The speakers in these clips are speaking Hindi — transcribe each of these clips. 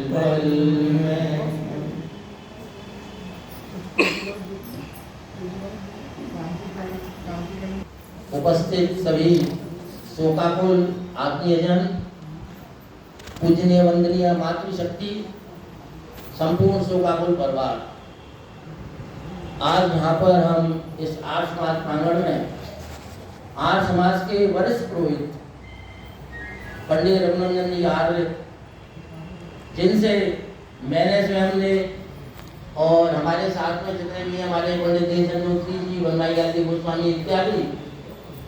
पल में। उपस्थित सभी शोकाकुल आत्मीयजन, पूजनीय वंदनीय मातृशक्ति, संपूर्ण शोकाकुल परिवार, आज यहाँ पर हम इस आर्य समाज प्रांगण में आर्य समाज के वरिष्ठ पुरोहित पंडित रघुनंदन जी आर्य, जिनसे मैंने स्वयं ने और हमारे साथ में जितने भी हमारे पंडित देशचंद्र जी, बनवाई आदि गोस्वामी इत्यादि,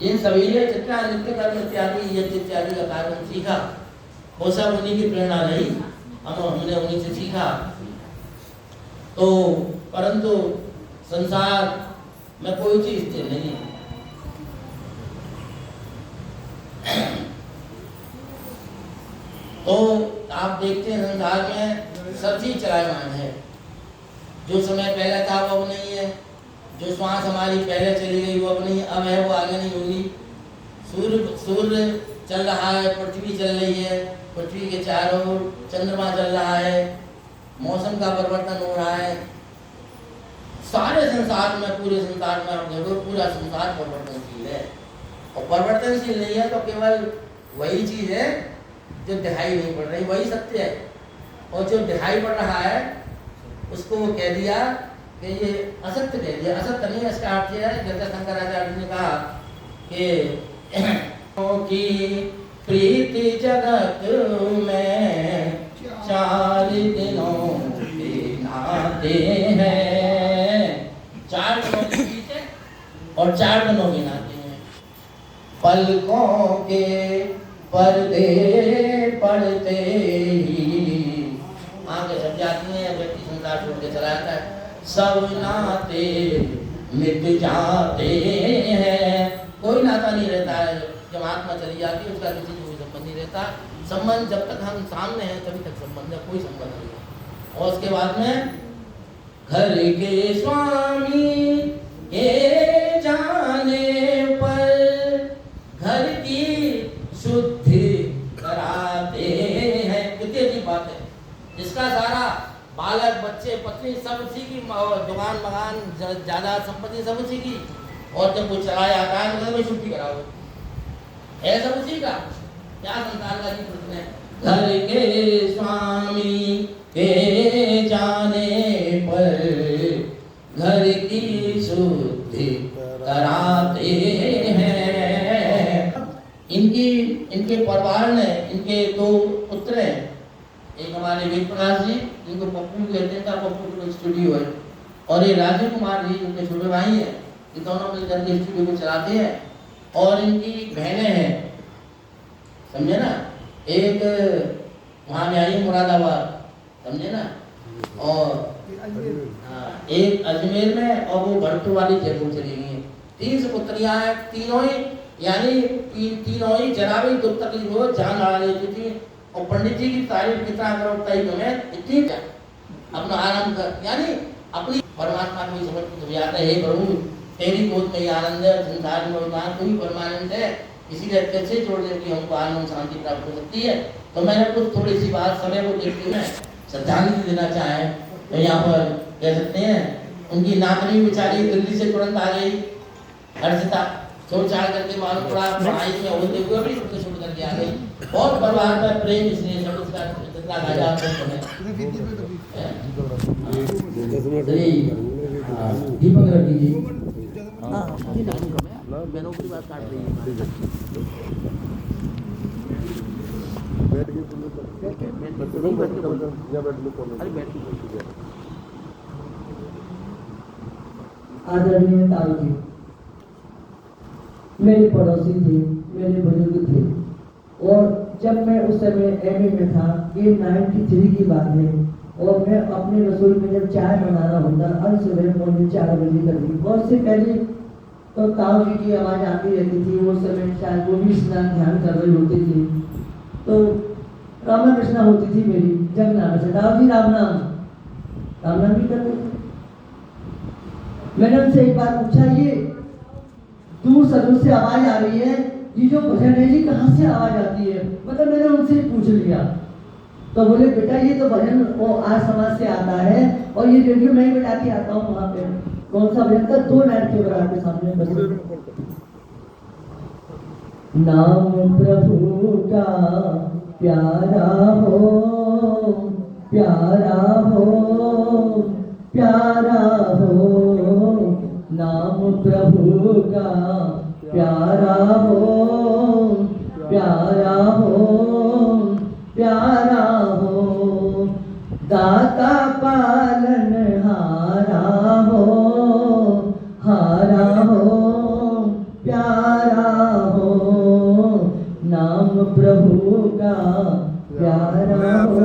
इन सभी ने जितना नित्य कर्म इत्यादि यज्ञ इत्यादि का कार्य सीखा, वो सब उन्हीं की प्रेरणा रही, हमने उन्हीं से सीखा। तो परंतु संसार में कोई चीज स्थिर नहीं है। तो आप देखते हैं संसार में सब चीज चलायमान है। जो समय पहले था वो अब नहीं है, जो श्वास हमारी पहले चली गई वो अब नहीं, अब है वो आगे नहीं होगी। सूर्य चल रहा है, पृथ्वी चल रही है, पृथ्वी के चारों ओर चंद्रमा चल रहा है, मौसम का परिवर्तन हो रहा है। सारे संसार में, पूरे संसार में आप देखो, पूरा संसार परिवर्तनशील है। और परिवर्तनशील नहीं है तो केवल वही चीज है जो दिखाई नहीं पड़ रही, वही सत्य है। और जो दिखाई पड़ रहा है उसको वो कह दिया कि ये असत्य कह दिया। असत्य नहीं, इसका अर्थ है, जैसे शंकराचार्य ने कहा कि प्रीति जगत में 4 दिनों के नाते हैं, 4 दिनों के पीछे और 4 दिनों के नाते हैं। पलकों के पर्दे पड़ते ही आगे सब जाती हैं, व्यक्ति संसार छोड़ के चला जाता है। सब नाते मिट जाते हैं, कोई नाता नहीं रहता है। जब आत्मा चली जाती है उसका किसी से कोई संबंध नहीं रहता। संबंध जब तक हम सामने हैं तभी तक संबंध है, कोई संबंध नहीं है। और उसके बाद में घर के स्वामी के जाने पर घर की शुद्धि कराते हैं। कितनी अच्छी बात है। जिसका सारा बालक, बच्चे, पत्नी सब उसी की, दुकान मकान, जायदाद, संपत्ति सब उसी की, और जब वो चला जाता है तो छुट्टी कराओ, ऐसा उसी का। क्या संसार का प्रश्न है। घर के स्वामी के जाने पर घर की शुद्धि कराते हैं। इनके परिवार ने, इनके 2 पुत्र हैं। एक हमारे वेद प्रकाश जी, जिनको पप्पू कहते हैं, पप्पू स्टूडियो है, और ये राजीव कुमार जी, उनके छोटे भाई हैं। ये दोनों मिलकर के स्टूडियो को चलाते हैं। और इनकी बहनें हैं, समझे ना। एक वहाँ में आई है मुरादाबाद, समझे ना, और एक अजमेर में, और वो भरतपुर वाली जयपुर चली गई है। 3 पुत्रियां हैं, तीनों ही, यानी तीनों ही जरा भी दुख तकलीफ हो जान लड़ा लेती थी। और पंडित जी की तारीफ कितना करो तुम्हें, इतनी क्या अपना आराम कर, यानी अपनी परमात्मा को समर्पित हो जाता है। हे प्रभु, तेरी गोद में ही आनंद है, संसार में कोई परमानंद है, इसीलिए कैसे छोड़ दे कि हमको आनंद शांति प्राप्त हो सकती है। तो मैंने कुछ थोड़ी सी बात समय को देखते हुए श्रद्धांजलि देना चाहे। तो यहाँ पर कह सकते हैं, उनकी नातनी बेचारी दिल्ली से तुरंत आ गई, हर्षिता छोड़ छाड़ करके, मालूम पड़ा पढ़ाई में होते हुए भी सबको छोड़ करके आ गई। बहुत परिवार में प्रेम, इसलिए सब उसका जितना राजा दीपक रेड्डी जी, बहनों की बात काट रही है। आदरणीय ताऊ जी, मेरे पड़ोसी थे, मेरे बुजुर्ग थे। और जब मैं उस समय एमए में था, ये 93 की बात है, और मैं अपने रसोई में जब चाय बनाना होता, हर सुबह पौने 4 बजे तक, बहुत से पहले तो ताऊ जी की आवाज़ आती रहती थी। वो समय शायद वो भी स्नान ध्यान कर रहे होते थे। तो रामा कृष्णा होती थी मेरी, जब नाम से ताऊ जी राम नाम भी करते थे। मैंने उनसे एक बार पूछा, ये दूर सदूर से आवाज आ रही है, ये जो भजन है जी कहाँ से आवाज आती है? मतलब मैंने उनसे पूछ लिया। तो बोले बेटा ये तो भजन वो आर्य समाज से आता है और ये रेडियो में ही बजाती आता हूँ वहाँ पे। कौन सा भजन था? 2 लाइन के बराबर सामने बस। नाम प्रभु का प्यारा हो, प्यारा हो, प्यारा हो, नाम प्रभु का प्यारा हो, प्यारा हो, प्यारा हो, दाता पालन हारा हो, हारा हो, प्यारा हो, नाम प्रभु का प्यारा हो।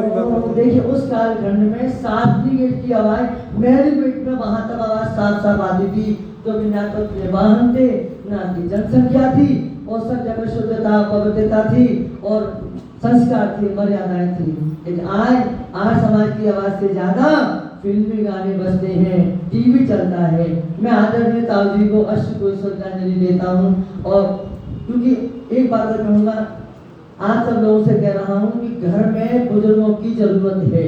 देखिए उस कालखंड में शास्त्रीय गीत की आवाज मेरे पेट में वहां तक आवाज साफ साफ आती थी, क्योंकि ना तो अपने वाहन थे, ना की जनसंख्या थी, और सब जगह शुद्धता पवित्रता थी और संस्कार थे, मर्यादाएं थी। लेकिन आज समाज की आवाज से ज्यादा फिल्मी गाने बजते हैं, टीवी चलता है। मैं आदरणीय ताऊ जी को अष्टकोश श्रद्धांजलि देता हूँ, और क्योंकि एक बात कहूँगा, आज सब लोगों से कह रहा हूँ कि घर में बुजुर्गों की जरूरत है।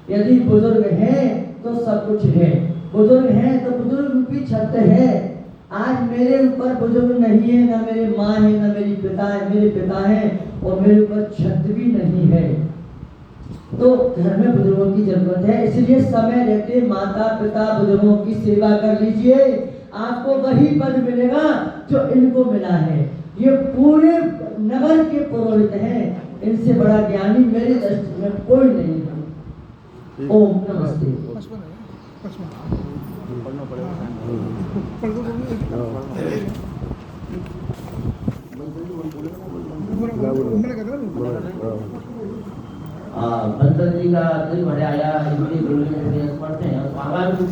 यदि बुजुर्ग हैं तो सब कुछ है, बुजुर्ग हैं तो बुजुर्ग की छत है। आज मेरे ऊपर बुजुर्ग नहीं है, ना मेरे माँ है, ना मेरी पिता है, मेरे पिता हैं और मेरे ऊपर छत भी नहीं है। तो घर में बुजुर्गों की जरूरत है, इसलिए समय रहते माता पिता बुजुर्गों की सेवा कर लीजिए, आपको वही पद मिलेगा जो इनको मिला है। ये पूरे नगर के पुरोहित हैं, इनसे बड़ा ज्ञानी मेरी दृष्टि में कोई नहीं है। ओम नमस्ते। बंदर जी का दिल भर आया, हिंदी बोलने में पढ़ते हैं, आवाज भी